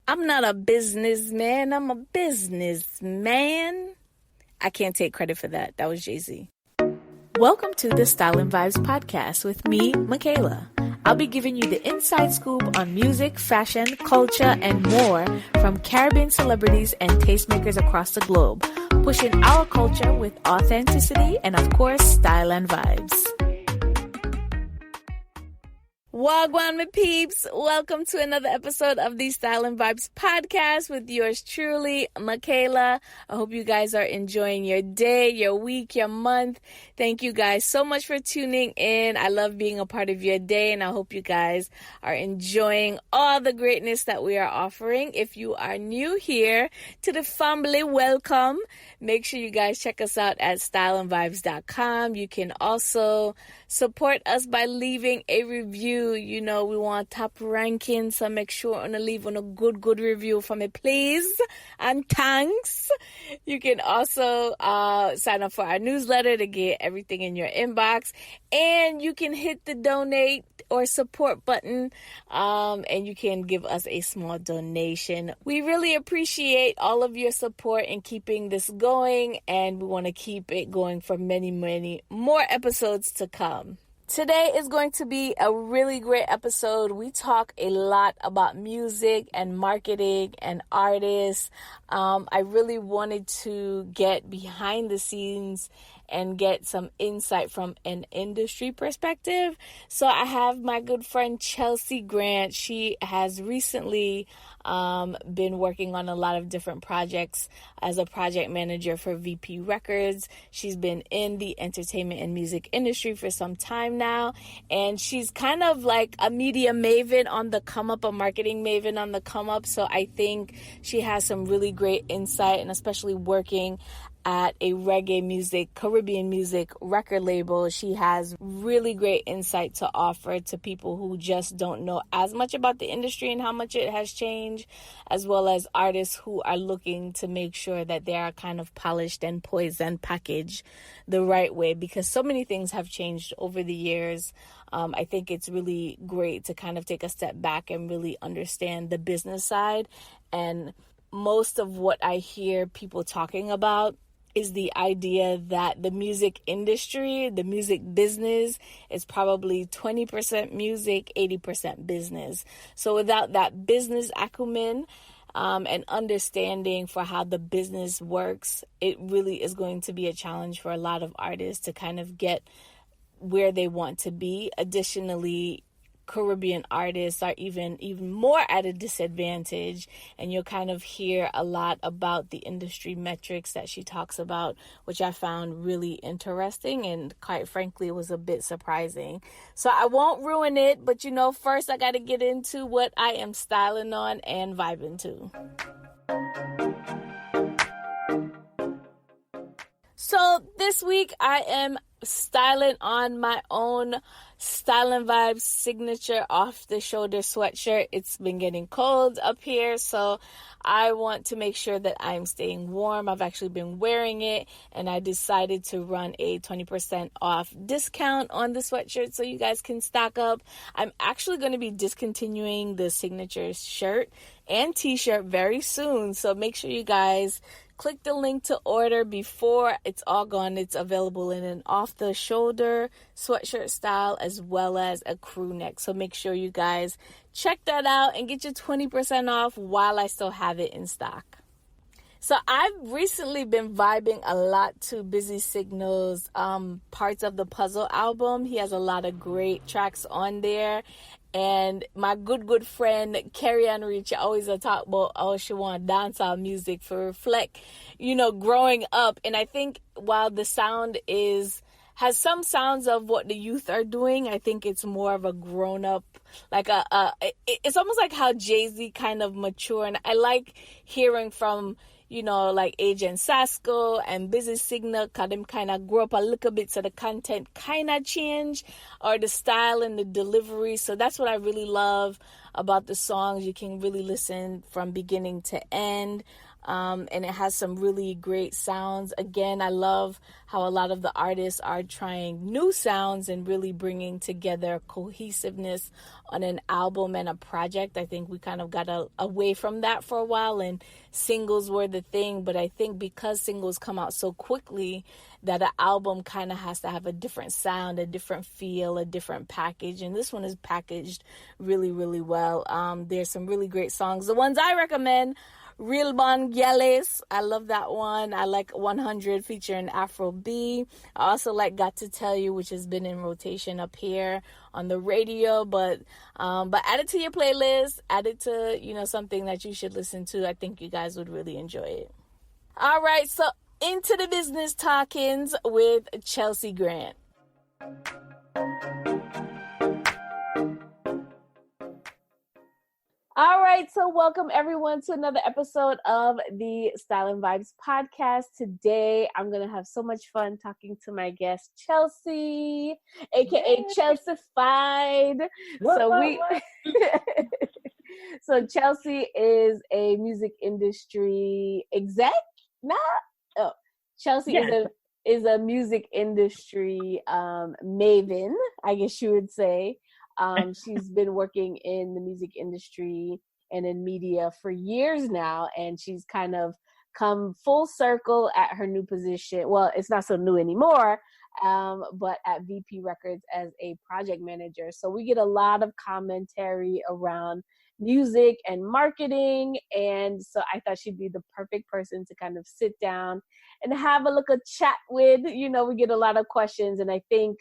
I'm not a businessman, I'm a businessman. I can't take credit for that. That was Jay-Z. Welcome to the Style and Vibes podcast with me, Michaela. I'll be giving you the inside scoop on music, fashion, culture, and more from Caribbean celebrities and tastemakers across the globe, pushing our culture with authenticity and, of course, style and vibes. Wagwan, my peeps. Welcome to another episode of the Style and Vibes podcast with yours truly, Michaela. I hope you guys are enjoying your day, your week, your month. Thank you guys so much for tuning in. I love being a part of your day, and I hope you guys are enjoying all the greatness that we are offering. If you are new here to the family, welcome. Make sure you guys check us out at styleandvibes.com. You can also support us by leaving a review. You know, we want top ranking, so make sure to leave on a good review for me, please. And thanks. You can also sign up for our newsletter to get everything in your inbox. And you can hit the donate or support button, and you can give us a small donation. We really appreciate all of your support in keeping this going, and we want to keep it going for many more episodes to come. Today is going to be a really great episode. We talk a lot about music and marketing and artists. I really wanted to get behind the scenes and get some insight from an industry perspective. So I have my good friend Chelsea Grant. She has recently been working on a lot of different projects as a project manager for VP Records. She's been in the entertainment and music industry for some time now, and she's kind of like a media maven on the come up, a marketing maven on the come up. So I think she has some really great insight, and especially working at a reggae music, Caribbean music record label, she has really great insight to offer to people who just don't know as much about the industry and how much it has changed, as well as artists who are looking to make sure that they are kind of polished and poised and packaged the right way, because so many things have changed over the years. I think it's really great to kind of take a step back and really understand the business side. And most of what I hear people talking about is the idea that the music industry, the music business, is probably 20% music, 80% business. So without that business acumen and understanding for how the business works, it really is going to be a challenge for a lot of artists to kind of get where they want to be. Additionally, Caribbean artists are even more at a disadvantage, and you'll kind of hear a lot about the industry metrics that she talks about, which I found really interesting and quite frankly was a bit surprising. So I won't ruin it, but first I got to get into what I am styling on and vibing to. So this week I am styling on my own Style and Vibes signature off-the-shoulder sweatshirt. It's been getting cold up here, so I want to make sure that I'm staying warm. I've actually been wearing it, and I decided to run a 20% off discount on the sweatshirt so you guys can stock up. I'm actually going to be discontinuing the signature shirt and t-shirt very soon, so make sure you guys click the link to order before it's all gone. It's available in an off-the-shoulder sweatshirt style as well as a crew neck. So make sure you guys check that out and get your 20% off while I still have it in stock. So I've recently been vibing a lot to Busy Signal's Parts of the Puzzle album. He has a lot of great tracks on there. And my good friend, Carrie Ann Rich, always talk about how she want dancehall music for reflect, growing up. And I think while the sound has some sounds of what the youth are doing, I think it's more of a grown up, like it's almost like how Jay-Z kind of mature. And I like hearing from, like Agent Sasco and Busy Signal, because them kind of grow up a little bit, so the content kind of change, or the style and the delivery. So that's what I really love about the songs. You can really listen from beginning to end. And it has some really great sounds. Again, I love how a lot of the artists are trying new sounds and really bringing together cohesiveness on an album and a project. I think we kind of got away from that for a while, and singles were the thing. But I think because singles come out so quickly, that an album kind of has to have a different sound, a different feel, a different package. And this one is packaged really, really well. There's some really great songs. The ones I recommend: Real Bon Gyalis, I love that one. I like 100 featuring Afro B. I also like Got to Tell You, which has been in rotation up here on the radio. But add it to your playlist. Add it to, something that you should listen to. I think you guys would really enjoy it. All right, so into the business talkings with Chelsea Grant. All right, so welcome everyone to another episode of the Style and Vibes podcast. Today, I'm going to have so much fun talking to my guest, Chelsea, aka Chelseafied. So Chelsea is a music industry exec? Chelsea is a music industry maven, I guess you would say. She's been working in the music industry and in media for years now, and she's kind of come full circle at her new position. Well, it's not so new anymore, but at VP Records as a project manager. So we get a lot of commentary around music and marketing, and so I thought she'd be the perfect person to kind of sit down and have a little chat with. We get a lot of questions, and I think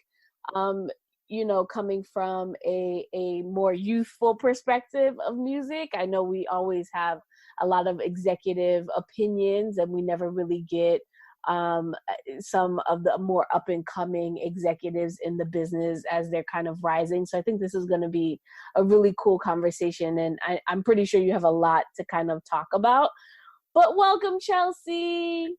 coming from a more youthful perspective of music, I know we always have a lot of executive opinions, and we never really get some of the more up and coming executives in the business as they're kind of rising. So I think this is going to be a really cool conversation, and I'm pretty sure you have a lot to kind of talk about. But welcome, Chelsea.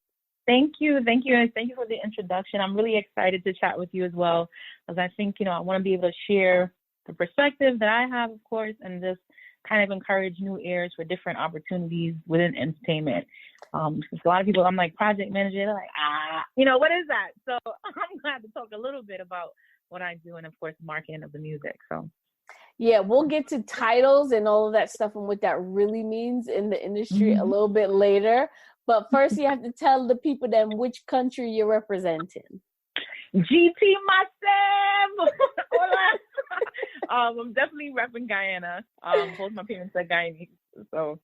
Thank you. And thank you for the introduction. I'm really excited to chat with you as well, because I think, I want to be able to share the perspective that I have, of course, and just kind of encourage new ears for different opportunities within entertainment. Because a lot of people, I'm like project manager, they're like, what is that? So I'm glad to talk a little bit about what I do and, of course, marketing of the music. So yeah, we'll get to titles and all of that stuff and what that really means in the industry a little bit later. But first, you have to tell the people then which country you're representing. GT myself. I'm definitely repping Guyana. Both my parents are Guyanese, so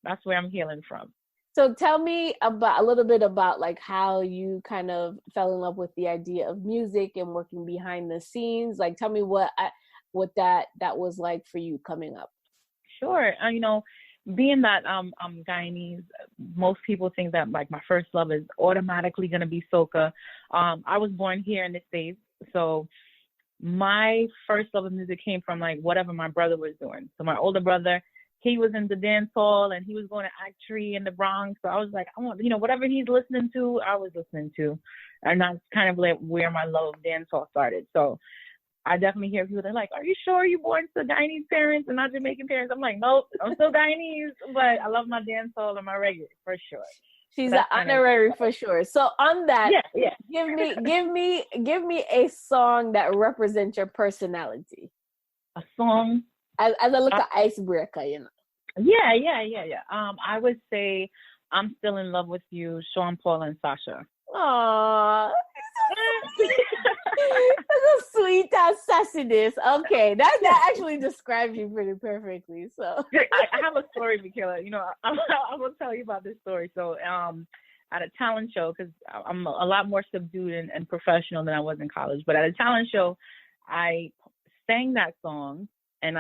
that's where I'm hailing from. So tell me a little bit about like how you kind of fell in love with the idea of music and working behind the scenes. Like, tell me what that was like for you coming up. Sure. Being that I'm Guyanese, most people think that like my first love is automatically going to be soca. I was born here in the States, so my first love of music came from like whatever my brother was doing. So my older brother, he was into dancehall and he was going to Act Tree in the Bronx. So I was like, I want, whatever he's listening to, I was listening to, and that's kind of like where my love of dancehall started. So I definitely hear people that are like, are you sure you're born to Guyanese parents and not Jamaican parents? I'm like, nope, I'm still Guyanese, but I love my dancehall and my reggae for sure. She's an honorary for sure. So on that, yeah. give me a song that represents your personality. A song as a little icebreaker, Yeah. I would say I'm Still in Love with You, Sean Paul and Sasha. Aww. That's a sweet ass sassiness. Okay, that actually describes you pretty perfectly. So I have a story, Michaela. I will tell you about this story. So at a talent show, because I'm a lot more subdued and professional than I was in college, but at a talent show, I sang that song, and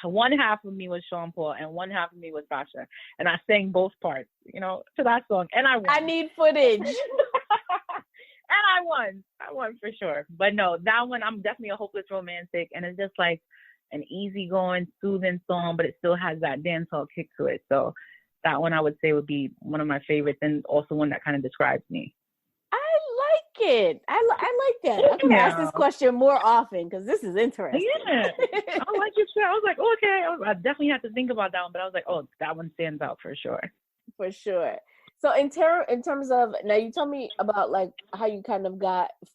one half of me was Sean Paul and one half of me was Sasha, and I sang both parts, to that song, and I won. I need footage. And I won for sure. But no, that one, I'm definitely a hopeless romantic, and it's just like an easygoing, soothing song, but it still has that dancehall kick to it. So that one I would say would be one of my favorites, and also one that kind of describes me. I like it. I like that. I'm gonna ask this question more often because this is interesting. Yeah, I like it too. I was like, okay, I definitely have to think about that one, but I was like, oh, that one stands out for sure. For sure. So in terms of, now you told me about like how you kind of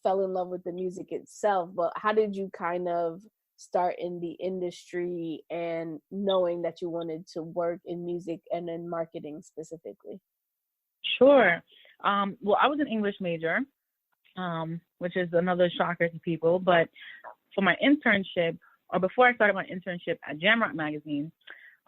fell in love with the music itself, but how did you kind of start in the industry and knowing that you wanted to work in music and in marketing specifically? Sure. Well, I was an English major, which is another shocker to people. But for my internship, or before I started my internship at Jamrock Magazine,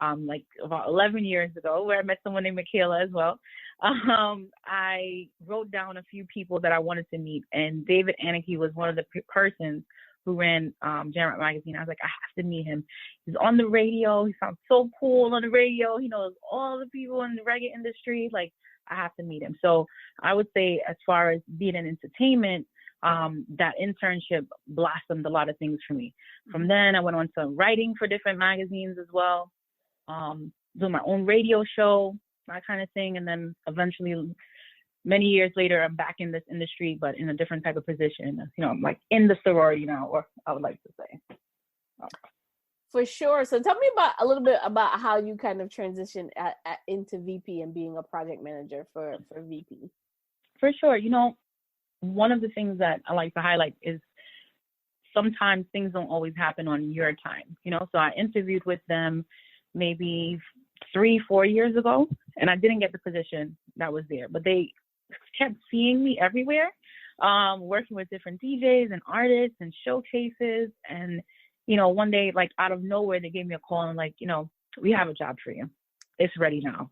like about 11 years ago, where I met someone named Michaela as well, I wrote down a few people that I wanted to meet. And David Anarchy was one of the persons who ran Jamrock Magazine. I was like, I have to meet him. He's on the radio. He sounds so cool on the radio. He knows all the people in the reggae industry. Like, I have to meet him. So I would say, as far as being in entertainment, that internship blossomed a lot of things for me. From then, I went on to writing for different magazines as well, doing my own radio show, that kind of thing. And then eventually, many years later, I'm back in this industry, but in a different type of position. You know, I'm like in the sorority now, or I would like to say. For sure. So tell me a little bit about how you kind of transitioned into VP and being a project manager for VP. For sure. You know, one of the things that I like to highlight is sometimes things don't always happen on your time. You know, so I interviewed with them maybe 3-4 years ago, and I didn't get the position that was there, but they kept seeing me everywhere, working with different DJs and artists and showcases. And you know, one day, like out of nowhere, they gave me a call and like, you know, we have a job for you. It's ready now.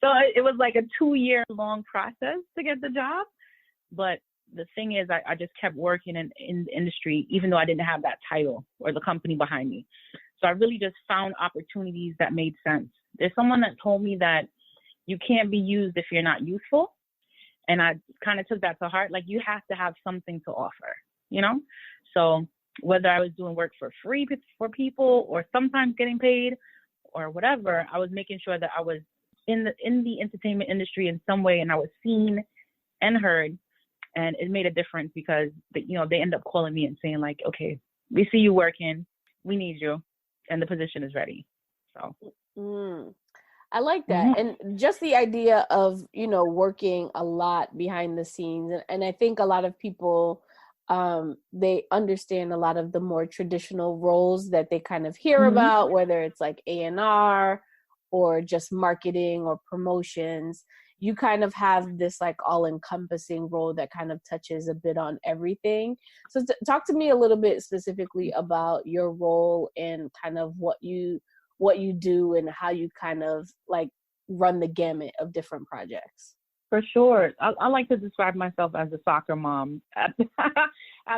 So it was like a 2-year long process to get the job. But the thing is, I just kept working in the industry, even though I didn't have that title or the company behind me. So I really just found opportunities that made sense. There's someone that told me that you can't be used if you're not useful. And I kind of took that to heart. Like, you have to have something to offer, you know? So whether I was doing work for free for people or sometimes getting paid or whatever, I was making sure that I was in the entertainment industry in some way, and I was seen and heard. And it made a difference because they end up calling me and saying like, okay, we see you working, we need you, and the position is ready. So I like that. And just the idea of, you know, working a lot behind the scenes. And I think a lot of people, they understand a lot of the more traditional roles that they kind of hear about, whether it's like A&R or just marketing or promotions. You kind of have this like all-encompassing role that kind of touches a bit on everything. So talk to me a little bit specifically about your role and kind of what you do and how you kind of like run the gamut of different projects. For sure. I like to describe myself as a soccer mom at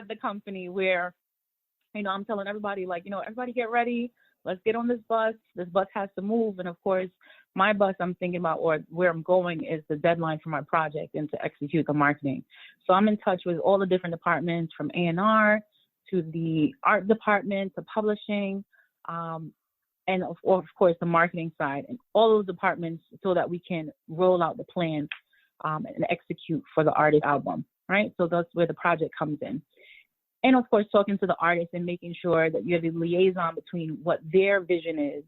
the company, where, you know, I'm telling everybody, like, you know, everybody get ready. Let's get on this bus. This bus has to move. And of course, my bus I'm thinking about, or where I'm going, is the deadline for my project and to execute the marketing. So I'm in touch with all the different departments, from A&R to the art department to publishing, and of course the marketing side, and all those departments, so that we can roll out the plan and execute for the artist album, right? So that's where the project comes in. And of course, talking to the artist and making sure that you have a liaison between what their vision is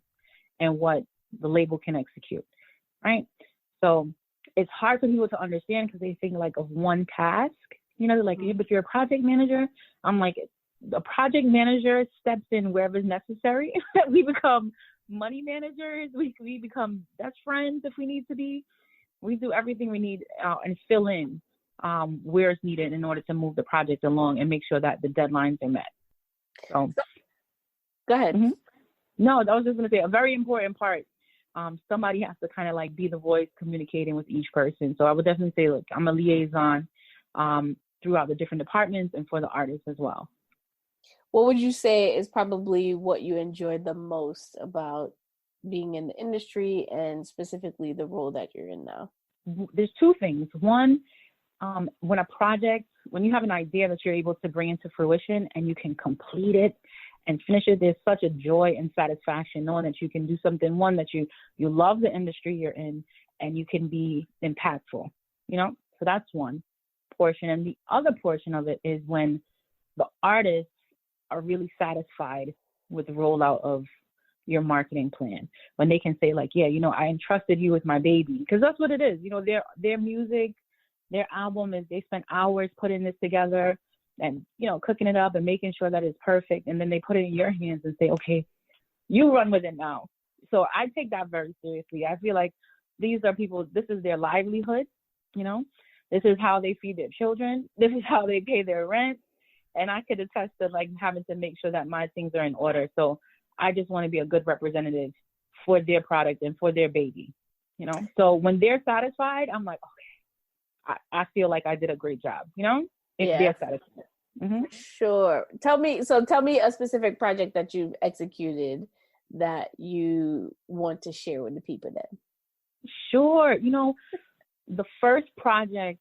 and what the label can execute, right? So it's hard for people to understand because they think like of one task, you know, like, but you're a project manager. I'm like, a project manager steps in wherever is necessary. We become money managers. We become best friends if we need to be. We do everything we need and fill in where it's needed in order to move the project along and make sure that the deadlines are met. So go ahead. No, I was just going to say, a very important part. Somebody has to kind of like be the voice communicating with each person. So I would definitely say, look, I'm a liaison throughout the different departments and for the artists as well. What would you say is probably what you enjoyed the most about being in the industry and specifically the role that you're in now? There's two things. One, when you have an idea that you're able to bring into fruition and you can complete it and finish it, there's such a joy and satisfaction knowing that you can do something, one, that you love the industry you're in and you can be impactful, you know? So that's one. portion. And the other portion of it is when the artists are really satisfied with the rollout of your marketing plan. When they can say like, yeah, I entrusted you with my baby. Because that's what it is. Their music, their album is, they spent hours putting this together and, cooking it up and making sure that it's perfect. And then they put it in your hands and say, okay, you run with it now. So I take that very seriously. I feel like these are people, this is their livelihood, this is how they feed their children. This is how they pay their rent. And I could attest to like having to make sure that my things are in order. So I just want to be a good representative for their product and for their baby, So when they're satisfied, I'm like, okay, I feel like I did a great job, if they're satisfied. Mm-hmm. Sure. Tell me a specific project that you've executed that you want to share with the people then. Sure. The first project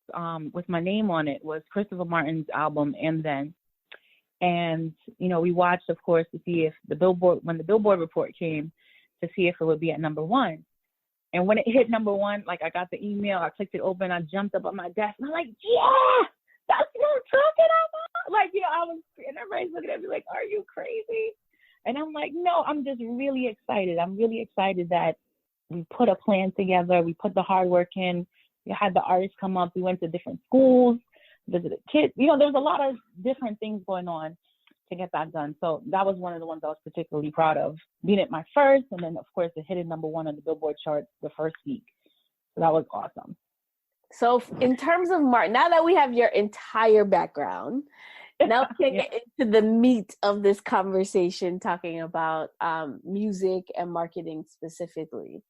with my name on it was Christopher Martin's album, And Then. And, we watched, of course, to see if when the Billboard report came, to see if it would be at number one. And when it hit number one, like I got the email, I clicked it open, I jumped up on my desk, and I'm like, yeah, that's what I'm talking about. Like, and everybody's looking at me like, are you crazy? And I'm like, no, I'm just really excited. I'm really excited that we put a plan together. We put the hard work in. We had the artists come up. We went to different schools, visited kids. There's a lot of different things going on to get that done. So that was one of the ones I was particularly proud of, being it my first. And then, of course, it hit number one on the Billboard charts the first week. So that was awesome. So in terms of now that we have your entire background, now we can get into the meat of this conversation, talking about music and marketing specifically.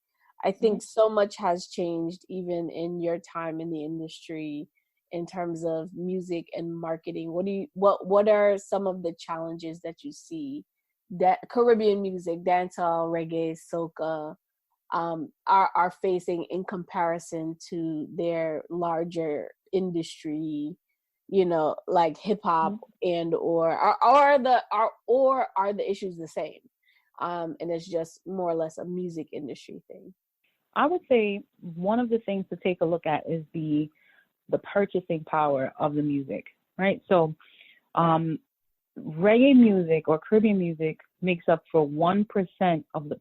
I think so much has changed even in your time in the industry in terms of music and marketing. What are some of the challenges that you see that Caribbean music, dancehall, reggae, soca, are facing in comparison to their larger industry, like hip hop, and or are the issues the same? And it's just more or less a music industry thing. I would say one of the things to take a look at is the purchasing power of the music, right? So reggae music or Caribbean music makes up for 1% of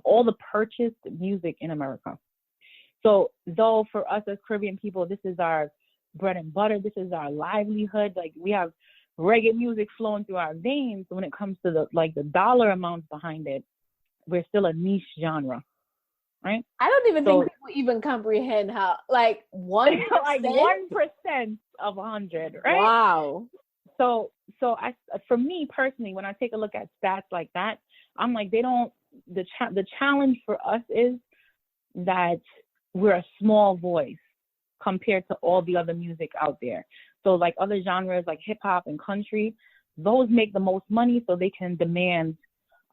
all the purchased music in America. So though for us as Caribbean people, this is our bread and butter, this is our livelihood, like we have reggae music flowing through our veins, when it comes to the dollar amounts behind it, we're still a niche genre, right? I don't even think people even comprehend how, like 1%? Like 1% of 100, right? Wow. So for me personally, when I take a look at stats like that, I'm like, the challenge for us is that we're a small voice compared to all the other music out there. So like other genres like hip hop and country, those make the most money, so they can demand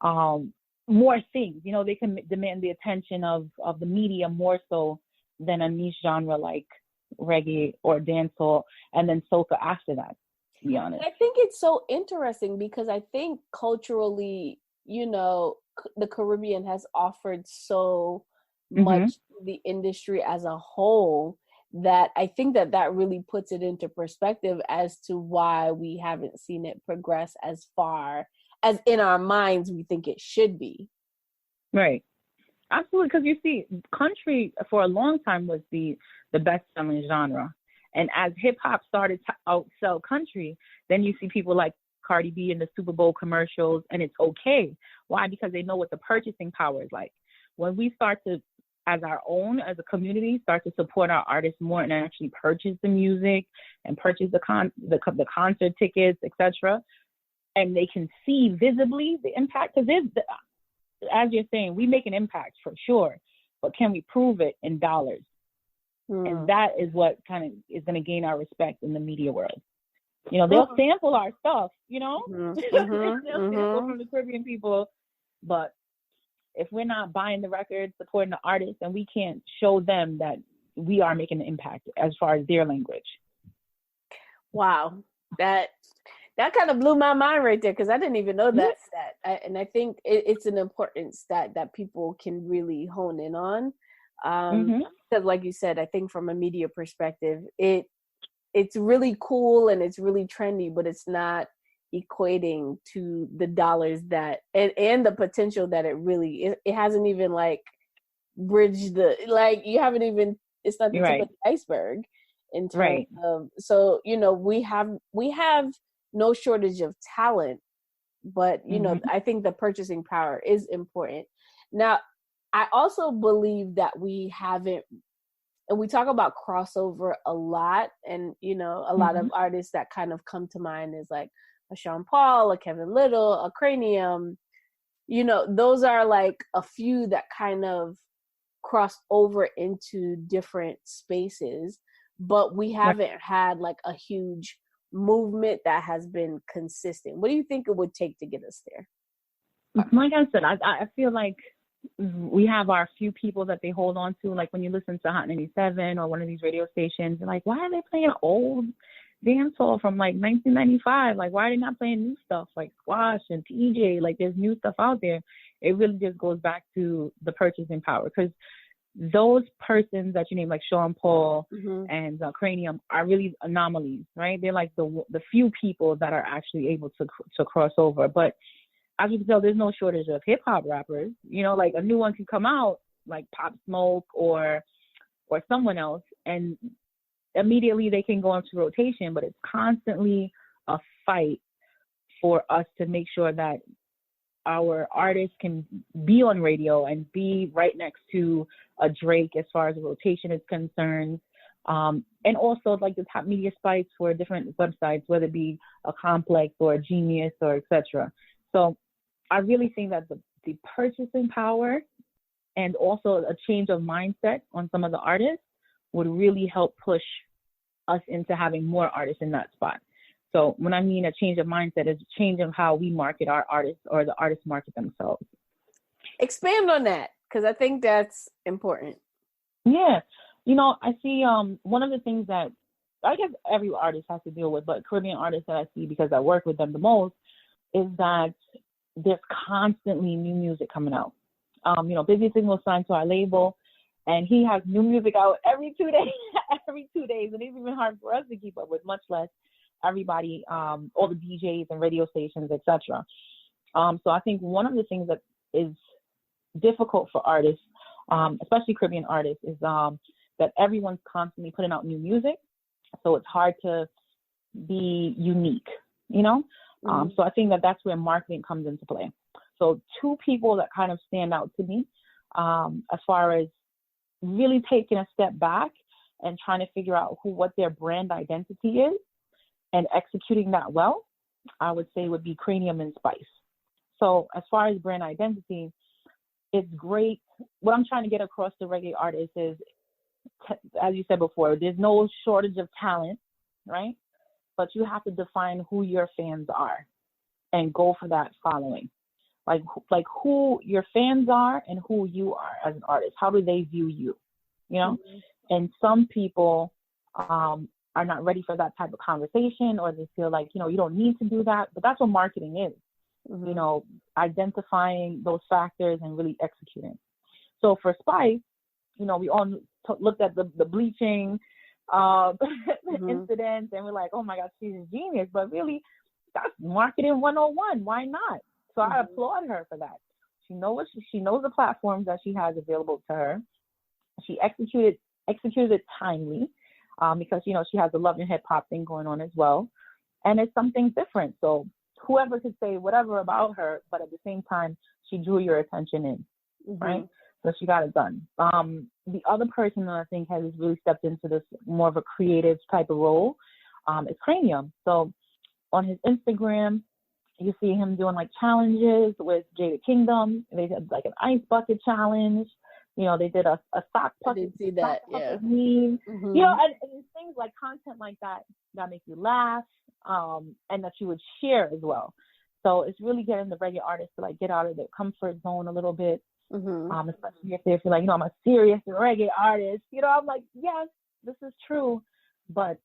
more things. They can demand the attention of the media more so than a niche genre like reggae or dancehall, and then soca after that, to be honest. I think it's so interesting because I think culturally, the Caribbean has offered so much to the industry as a whole, that I think that really puts it into perspective as to why we haven't seen it progress as far as in our minds we think it should be. Right. Absolutely, because you see, country for a long time was the best-selling genre. And as hip-hop started to outsell country, then you see people like Cardi B in the Super Bowl commercials, and it's okay. Why? Because they know what the purchasing power is like. When we start to, as a community, start to support our artists more and actually purchase the music and purchase the concert tickets, etc., and they can see visibly the impact, because as you're saying, we make an impact for sure, but can we prove it in dollars? And that is what kind of is going to gain our respect in the media world. They'll sample our stuff, they'll sample from the Caribbean people, but if we're not buying the records, supporting the artists, and we can't show them that we are making an impact as far as their language. Wow. That kind of blew my mind right there, because I didn't even know that stat. And I think it's an important stat that people can really hone in on. Because like you said, I think from a media perspective, it it's really cool and it's really trendy, but it's not equating to the dollars that and the potential that it hasn't even like bridged the, like, you haven't even, it's not the tip of the iceberg in terms of, so we have no shortage of talent, but I think the purchasing power is important. Now, I also believe that we haven't, and we talk about crossover a lot, and a lot of artists that kind of come to mind is like a Sean Paul, a Kevin Little, a Cranium. Those are like a few that kind of cross over into different spaces, but we haven't had like a huge movement that has been consistent. What do you think it would take to get us there? Like I said, I feel like we have our few people that they hold on to. Like when you listen to Hot 97 or one of these radio stations, you're like, why are they playing old dancehall from like 1995? Like, why are they not playing new stuff like Squash and TJ? Like, there's new stuff out there. It really just goes back to the purchasing power, because those persons that you name, like Sean Paul and Cranium, are really anomalies, right? They're like the few people that are actually able to cross over. But as you can tell, there's no shortage of hip hop rappers. Like a new one can come out, like Pop Smoke or someone else, and immediately they can go into rotation. But it's constantly a fight for us to make sure that our artists can be on radio and be right next to a Drake as far as the rotation is concerned. And also like the top media spikes for different websites, whether it be a Complex or a Genius or etc. So I really think that the purchasing power and also a change of mindset on some of the artists would really help push us into having more artists in that spot. So when I mean a change of mindset, it's a change of how we market our artists or the artists market themselves. Expand on that, because I think that's important. Yeah. I see one of the things that I guess every artist has to deal with, but Caribbean artists that I see because I work with them the most, is that there's constantly new music coming out. Busy Signal signed to our label, and he has new music out every 2 days, and it's even hard for us to keep up with, much less everybody, all the DJs and radio stations, etc. So I think one of the things that is difficult for artists, especially Caribbean artists, is that everyone's constantly putting out new music, so it's hard to be unique, So I think that that's where marketing comes into play. So two people that kind of stand out to me, as far as really taking a step back and trying to figure out what their brand identity is and executing that well, I would say would be Cranium and Spice. So as far as brand identity, it's great. What I'm trying to get across to reggae artists is, as you said before, there's no shortage of talent, right? But you have to define who your fans are and go for that following. Like who your fans are and who you are as an artist. How do they view you? And some people are not ready for that type of conversation, or they feel like, you don't need to do that. But that's what marketing is, identifying those factors and really executing. So for Spice, we all looked at the bleaching incidents, and we're like, oh my God, she's a genius. But really, that's marketing 101. Why not? So I applaud her for that. She knows the platforms that she has available to her. She executed it timely, because she has the love and hip hop thing going on as well, and it's something different. So whoever could say whatever about her, but at the same time, she drew your attention in, right? So she got it done. The other person that I think has really stepped into this more of a creative type of role is Cranium. So on his Instagram, you see him doing like challenges with Jada Kingdom. They did like an ice bucket challenge. They did a sock puppet. I did see that, yeah. Meme. And it's things like content like that make you laugh, and that you would share as well. So it's really getting the reggae artists to like get out of their comfort zone a little bit. Especially if they feel like, I'm a serious reggae artist. I'm like, yes, this is true. But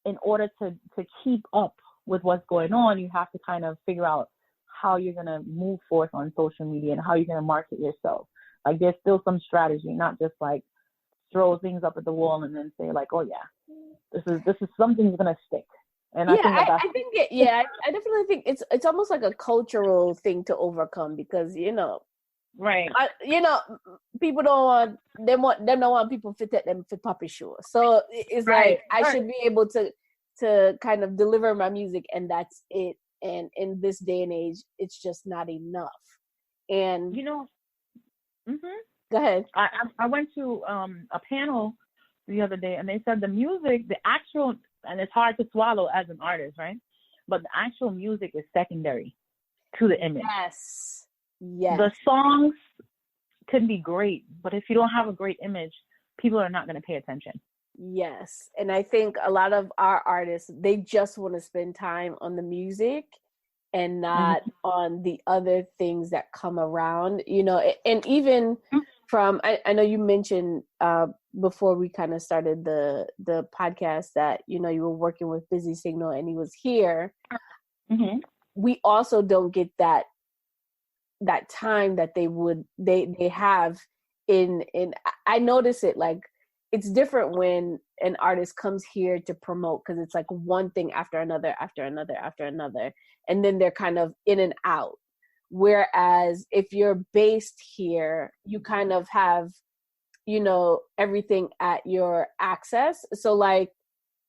in order to keep up with what's going on, you have to kind of figure out how you're going to move forth on social media and how you're going to market yourself. Like, there's still some strategy, not just like throw things up at the wall and then say like, oh yeah, This is something's gonna stick. And Yeah, I think I think I definitely think it's almost like a cultural thing to overcome because right. people don't want people fit at them for puppy show. So it's Right. like I should be able to kind of deliver my music and that's it. And in this day and age, it's just not enough. And Mhm. go ahead. I went to a panel the other day, and they said the music, the actual, and it's hard to swallow as an artist, right? But the actual music is secondary to the image. Yes. Yes. The songs can be great, but if you don't have a great image, people are not going to pay attention. Yes. And I think a lot of our artists, they just want to spend time on the music and not on the other things that come around, and even from, I know you mentioned before we kind of started the podcast that, you were working with Busy Signal and he was here. Mm-hmm. We also don't get that time that they have in I notice it, like it's different when an artist comes here to promote because it's like one thing after another after another after another, and then they're kind of in and out. Whereas if you're based here, you kind of have, everything at your access. So like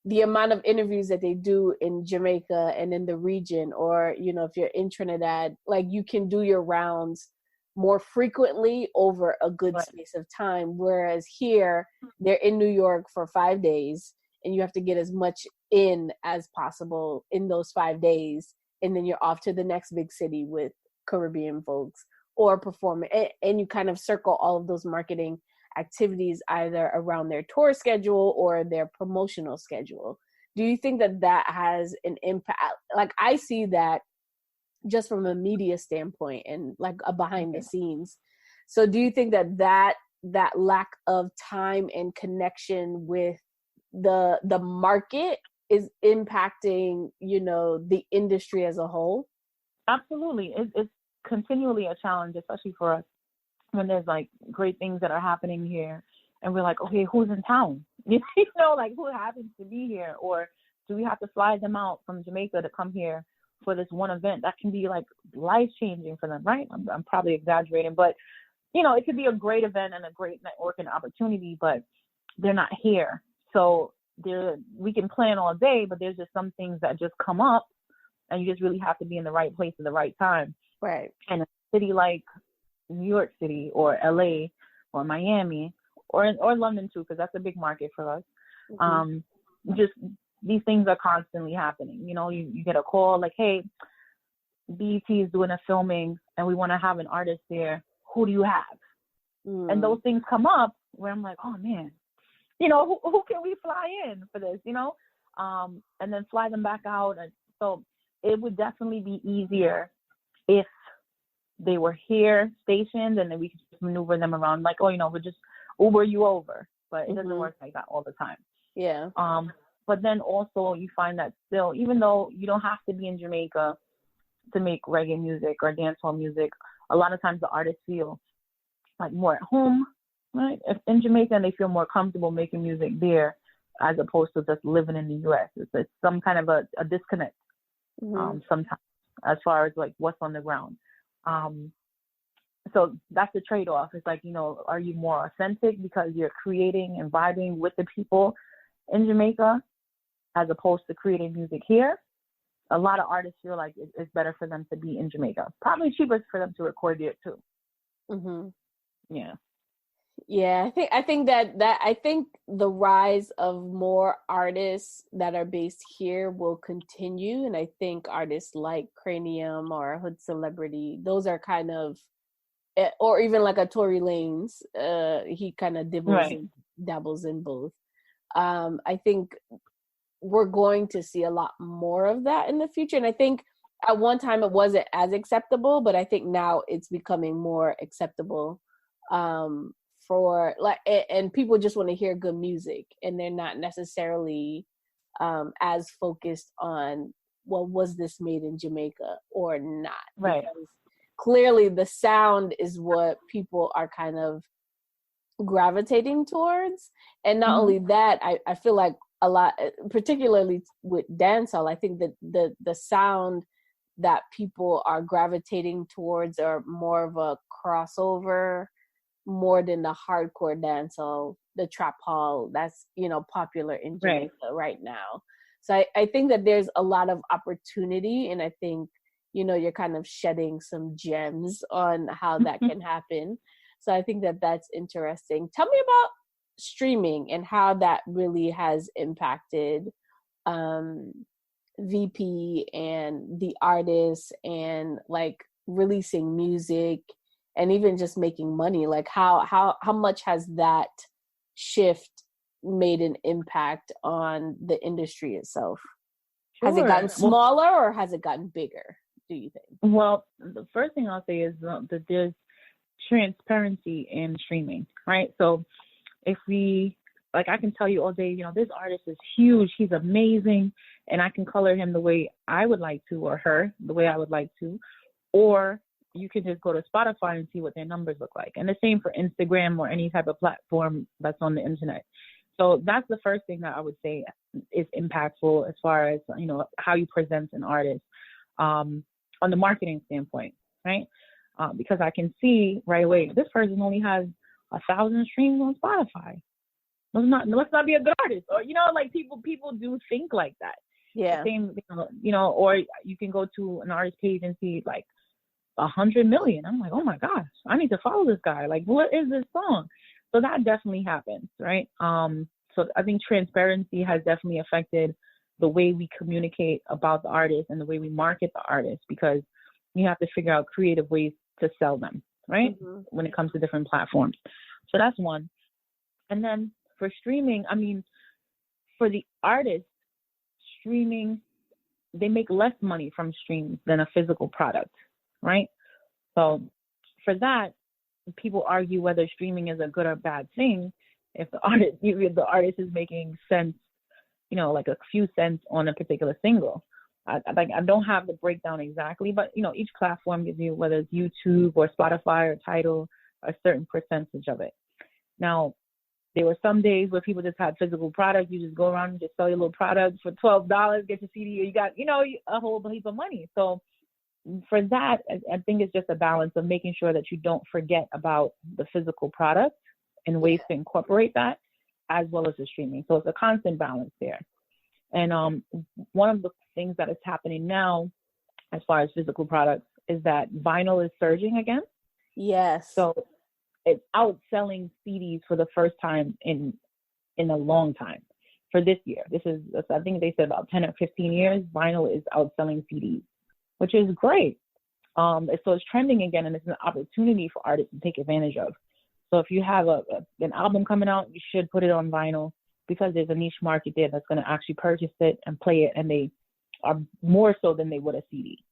the amount of interviews that they do in Jamaica and in the region, or, if you're in Trinidad, like you can do your rounds more frequently over a good space of time. Whereas here, they're in New York for 5 days and you have to get as much in as possible in those 5 days. And then you're off to the next big city with Caribbean folks or performing. And you kind of circle all of those marketing activities either around their tour schedule or their promotional schedule. Do you think that has an impact? Like I see that just from a media standpoint and like a behind the scenes. So do you think that lack of time and connection with the market is impacting, the industry as a whole? Absolutely. It's continually a challenge, especially for us when there's like great things that are happening here and we're like, okay, who's in town? Like who happens to be here? Or do we have to fly them out from Jamaica to come here for this one event? That can be like life changing for them, right? I'm probably exaggerating, but it could be a great event and a great networking opportunity, but they're not here. So we can plan all day, but there's just some things that just come up and you just really have to be in the right place at the right time. Right. And a city like New York City or LA or Miami or London too, because that's a big market for us. Mm-hmm. Just these things are constantly happening. You get a call like, hey, BET is doing a filming and we want to have an artist there. Who do you have? And those things come up where I'm like, oh man, who can we fly in for this? And then fly them back out. And so it would definitely be easier if they were here stationed and then we could just maneuver them around like, we'll just Uber you over. But it doesn't work like that all the time. Yeah. But then also you find that still, even though you don't have to be in Jamaica to make reggae music or dancehall music, a lot of times the artists feel like more at home, right? If in Jamaica, and they feel more comfortable making music there as opposed to just living in the U.S. It's some kind of a disconnect sometimes as far as like what's on the ground. So that's the trade-off. It's like, are you more authentic because you're creating and vibing with the people in Jamaica as opposed to creating music here? A lot of artists feel like it's better for them to be in Jamaica. Probably cheaper for them to record there too. Mm-hmm. Yeah. Yeah, I think the rise of more artists that are based here will continue, and I think artists like Cranium or Hood Celebrity, those are kind of, or even like a Tory Lanez, he kind of dabbles in both. I think we're going to see a lot more of that in the future, and I think at one time it wasn't as acceptable, but I think now it's becoming more acceptable. For like, and people just want to hear good music, and they're not necessarily as focused on, well, was this made in Jamaica or not? Right. Because clearly the sound is what people are kind of gravitating towards. And not only that, I feel like a lot, particularly with dancehall. I think that the sound that people are gravitating towards are more of a crossover, more than the hardcore dancehall, the trap hall that's, popular in Jamaica right now. So I think that there's a lot of opportunity, and I think, you're kind of shedding some gems on how that can happen. So I think that that's interesting. Tell me about streaming and how that really has impacted VP and the artists, and like releasing music and even just making money. Like how much has that shift made an impact on the industry itself? Sure. Has it gotten smaller or has it gotten bigger, do you think? Well, the first thing I'll say is that there's transparency in streaming, right? So if I can tell you all day, this artist is huge, he's amazing, and I can color him the way I would like to, or her the way I would like to. Or you can just go to Spotify and see what their numbers look like. And the same for Instagram or any type of platform that's on the internet. So that's the first thing that I would say is impactful as far as, how you present an artist on the marketing standpoint, right? Because I can see right away, this person only has 1,000 streams on Spotify. Let's not be a good artist. Or, like people do think like that. Yeah. Same, or you can go to an artist page and see like 100 million. I'm like, oh my gosh, I need to follow this guy. Like, what is this song? So that definitely happens, right? So I think transparency has definitely affected the way we communicate about the artist and the way we market the artist, because you have to figure out creative ways to sell them, right? Mm-hmm. When it comes to different platforms. So that's one. And then for streaming, for the artists, streaming, they make less money from streams than a physical product, right? So for that, people argue whether streaming is a good or bad thing. If the artist is making sense, like a few cents on a particular single. I don't have the breakdown exactly, but each platform gives you, whether it's YouTube or Spotify or Tidal, a certain percentage of it. Now, there were some days where people just had physical product. You just go around and just sell your little product for $12, get your CD, you got, a whole heap of money. So for that, I think it's just a balance of making sure that you don't forget about the physical product and ways to incorporate that, as well as the streaming. So it's a constant balance there. And one of the things that is happening now, as far as physical products, is that vinyl is surging again. Yes. So it's outselling CDs for the first time in a long time. For this year, I think they said about 10 or 15 years, vinyl is outselling CDs, which is great. So it's trending again, and it's an opportunity for artists to take advantage of. So if you have an album coming out, you should put it on vinyl, because there's a niche market there that's going to actually purchase it and play it, and they are more so than they would a CD.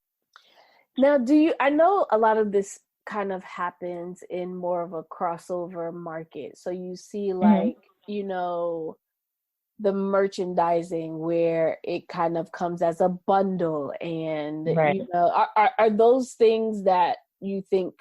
Now, I know a lot of this kind of happens in more of a crossover market. So you see like, the merchandising where it kind of comes as a bundle, and, right. Are those things that you think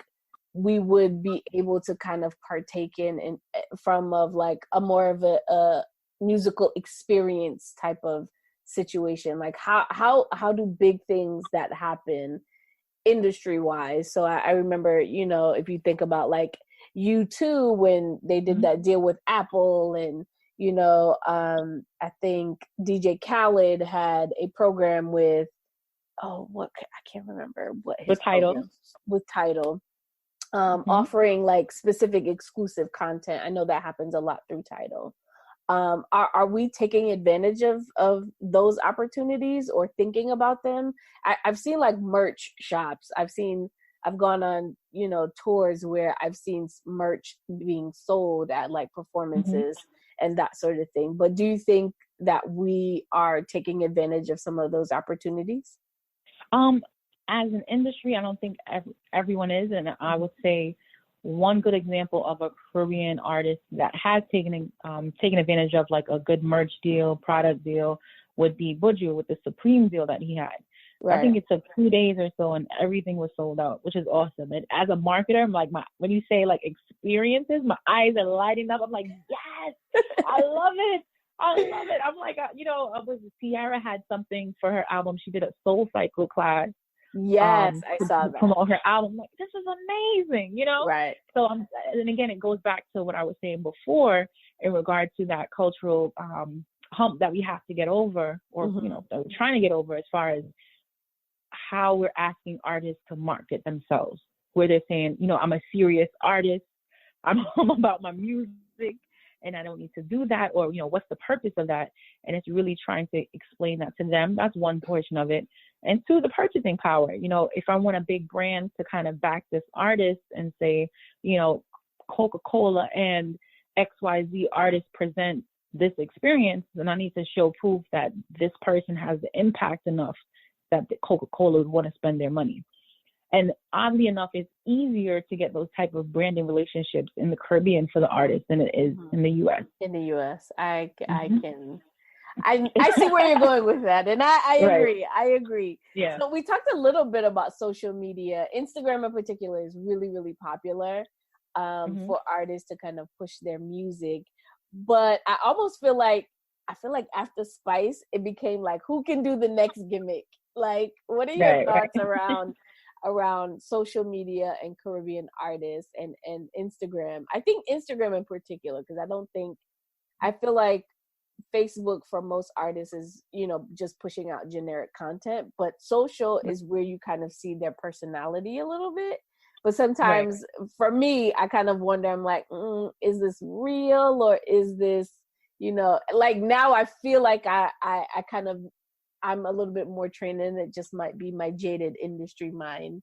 we would be able to kind of partake in from of like a more of a musical experience type of situation? Like how do big things that happen industry wise? So I remember, if you think about like U2 when they did that deal with Apple, and I think DJ Khaled had a program with I can't remember what his with Tidal. Offering like specific exclusive content. I know that happens a lot through Tidal. Are we taking advantage of those opportunities or thinking about them? I've seen like merch shops. I've gone on, tours where I've seen merch being sold at like performances and that sort of thing. But do you think that we are taking advantage of some of those opportunities? As an industry, I don't think everyone is. And I would say one good example of a Caribbean artist that has taken advantage of like a good merch deal, product deal, would be Buju with the Supreme deal that he had. Right. I think it took 2 days or so and everything was sold out, which is awesome. And as a marketer, I'm like, when you say like experiences, my eyes are lighting up. I'm like, yes, I love it. love it. I'm like, was Sierra had something for her album. She did a Soul Cycle class. Yes, I saw that. Promote her album. I'm like, this is amazing, Right. So and again, it goes back to what I was saying before in regard to that cultural hump that we have to get over, or that we're trying to get over, as far as how we're asking artists to market themselves, where they're saying, I'm a serious artist, I'm about my music, and I don't need to do that, or what's the purpose of that? And it's really trying to explain that to them. That's one portion of it. And two, the purchasing power. If I want a big brand to kind of back this artist and say, Coca-Cola and XYZ artist present this experience, then I need to show proof that this person has the impact enough that Coca-Cola would want to spend their money. And oddly enough, it's easier to get those type of branding relationships in the Caribbean for the artists than it is in the U.S. In the U.S., I see where you're going with that, and I agree. I agree. Yeah. So we talked a little bit about social media. Instagram in particular is really, really popular for artists to kind of push their music. But I almost feel like after Spice, it became like, who can do the next gimmick? Like, what are your thoughts around social media and Caribbean artists and Instagram? I think Instagram in particular, because I feel like Facebook for most artists is, just pushing out generic content, but social is where you kind of see their personality a little bit. But sometimes for me, I kind of wonder, I'm like, is this real, or is this, like now I feel like I kind of, I'm a little bit more trained in it. Just might be my jaded industry mind.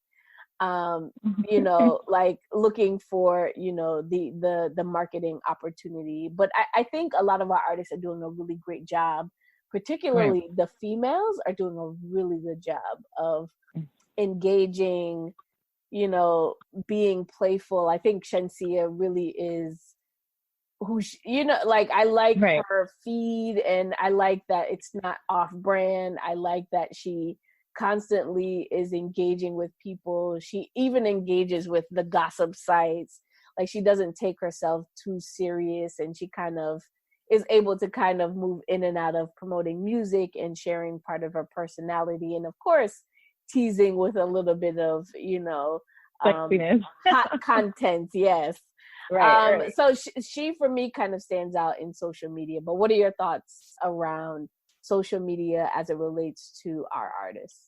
Like looking for, the marketing opportunity. But I think a lot of our artists are doing a really great job, particularly the females are doing a really good job of engaging, being playful. I think Shensia really is who I like her feed, and I like that it's not off brand. I like that she constantly is engaging with people. She even engages with the gossip sites. Like, she doesn't take herself too serious, and she kind of is able to kind of move in and out of promoting music and sharing part of her personality, and of course teasing with a little bit of sexiness. hot content. Yes. Right. So she for me kind of stands out in social media. But what are your thoughts around social media as it relates to our artists?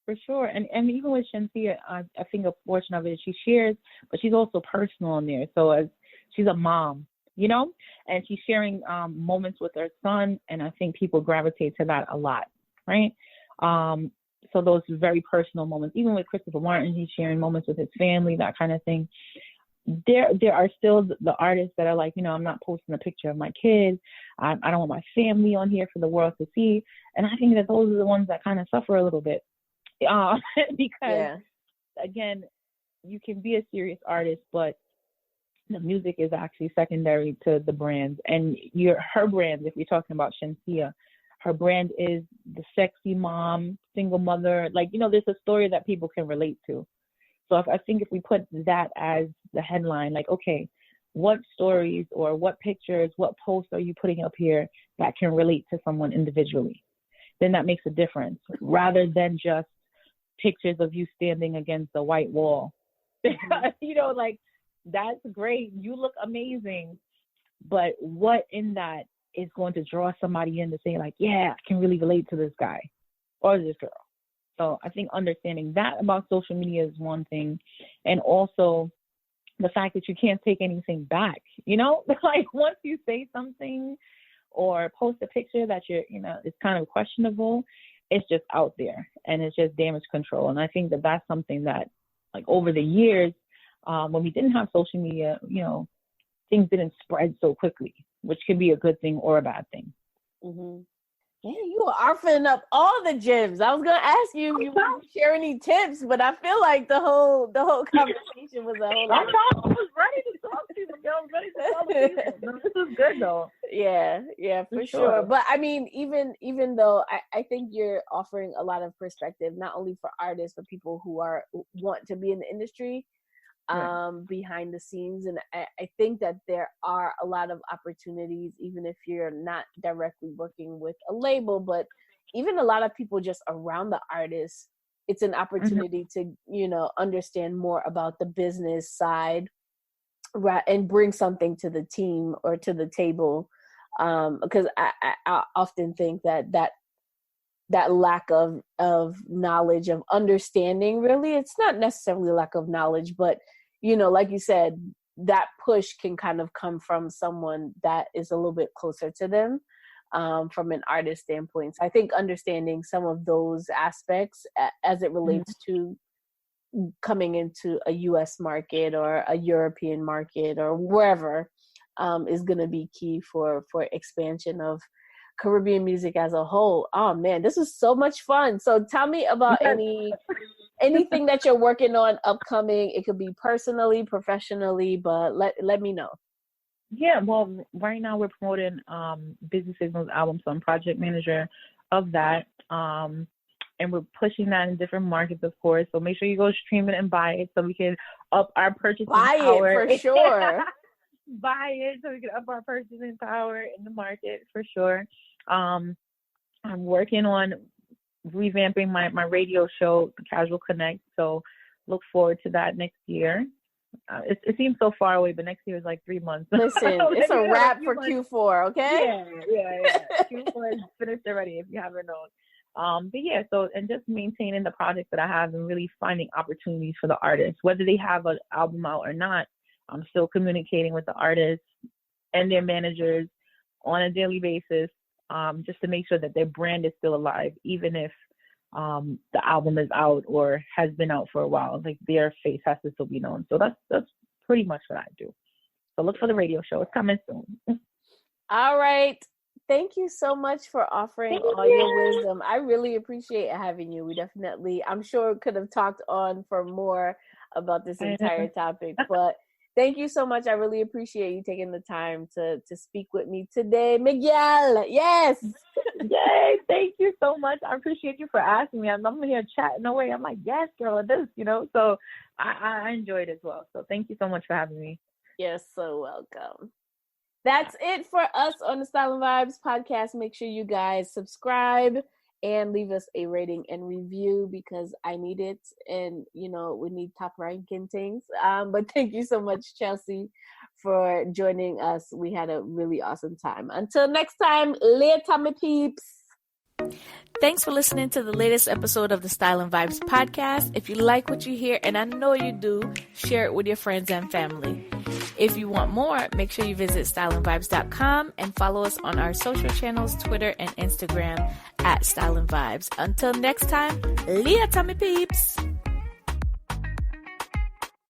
For sure. And even with Shensia, I think a portion of it is she shares, but she's also personal in there. So as she's a mom, and she's sharing moments with her son, and I think people gravitate to that a lot, right? So those very personal moments, even with Christopher Martin, he's sharing moments with his family, that kind of thing. There are still the artists that are like, I'm not posting a picture of my kids. I don't want my family on here for the world to see. And I think that those are the ones that kind of suffer a little bit. Because, again, you can be a serious artist, but the music is actually secondary to the brands. And her brand, if you're talking about Shensia, her brand is the sexy mom, single mother. Like, there's a story that people can relate to. So I think if we put that as the headline, like, okay, what stories or what pictures, what posts are you putting up here that can relate to someone individually? Then that makes a difference, rather than just pictures of you standing against a white wall. Like, that's great. You look amazing. But what in that is going to draw somebody in to say, like, yeah, I can really relate to this guy or this girl? So I think understanding that about social media is one thing. And also the fact that you can't take anything back, like once you say something or post a picture that it's kind of questionable, it's just out there and it's just damage control. And I think that that's something that, like, over the years, when we didn't have social media, things didn't spread so quickly, which can be a good thing or a bad thing. Mm-hmm. Yeah, you are offering up all the gems. I was gonna ask you if you want to share any tips, but I feel like the whole conversation was a whole lot. I was ready to talk to you. I was ready to talk to you. This is good though. Yeah, for sure. But I mean, even though I think you're offering a lot of perspective, not only for artists but people who want to be in the industry. behind the scenes. And I think that there are a lot of opportunities, even if you're not directly working with a label, but even a lot of people just around the artists, it's an opportunity to, you know, understand more about the business side, right, and bring something to the team or to the table. Because I often think that lack of knowledge, of understanding, really, it's not necessarily lack of knowledge, but, you know, like you said, that push can kind of come from someone that is a little bit closer to them, from an artist standpoint. So I think understanding some of those aspects as it relates to coming into a US market or a European market or wherever, is going to be key for expansion of Caribbean music as a whole. Oh man, this was so much fun. So tell me about anything that you're working on upcoming. It could be personally, professionally, but let me know. Yeah, well, right now we're promoting Busy Signals album, so I'm project manager of that. And we're pushing that in different markets, of course. So make sure you go stream it and buy it so we can up our purchasing power. Buy it for sure. Buy it so we can up our purchasing power in the market for sure. I'm working on revamping my radio show, The Casual Connect. So look forward to that next year. It seems so far away, but next year is like 3 months. Listen, it's a wrap for Q4, okay? Yeah. Q4 is finished already if you haven't known. But yeah, so, and just maintaining the projects that I have and really finding opportunities for the artists, whether they have an album out or not. I'm still communicating with the artists and their managers on a daily basis, just to make sure that their brand is still alive, even if the album is out or has been out for a while. Like, their face has to still be known. So that's pretty much what I do. So look for the radio show. It's coming soon. All right. Thank you so much for offering all your wisdom. I really appreciate having you. We definitely, I'm sure, could have talked on for more about this entire topic, but thank you so much. I really appreciate you taking the time to speak with me today. Miguel, yes. Yay, thank you so much. I appreciate you for asking me. I'm here chatting away. I'm like, yes, girl, it is, you know, so I enjoyed it as well. So thank you so much for having me. You're so welcome. That's it for us on the Style and Vibes podcast. Make sure you guys subscribe and leave us a rating and review because I need it. And, you know, we need top ranking things. But thank you so much, Chelsea, for joining us. We had a really awesome time. Until next time, later, my peeps. Thanks for listening to the latest episode of the Style and Vibes podcast. If you like what you hear, and I know you do, share it with your friends and family. If you want more, make sure you visit styleandvibes.com and follow us on our social channels, Twitter and Instagram @Style and Vibes. Until next time, later, my peeps.